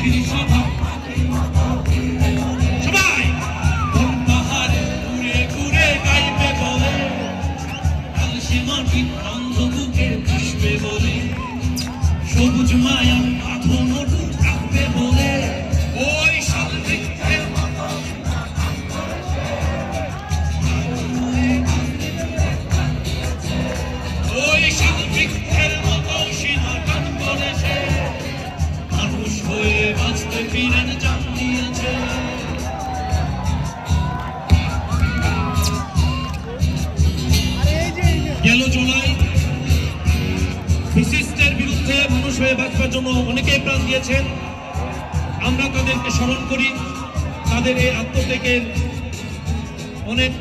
পাখির সভা সবাই কোন পাহাড়ে ঘুরে ঘুরে গাইবে বলে কালসে মাটি অন্ধ বুকে ভাসবে বলে সবুজ মায়া মাথো নটু থাকবে বলে ওই শাল বৃক্ষের ওই শাল বৃক্ষের মতো সীমা টান করেছে মানুষ হয়ে বাঁচতে ফিরেন জান দিয়েছে গেল জুলাই ফ্যাসিস্টের বিরুদ্ধে মানুষ হয়ে বাঁচবার জন্য অনেকেই প্রাণ দিয়েছেন আমরা তাদেরকে স্মরণ করি তাদের এই আত্মত্যাগের অনেক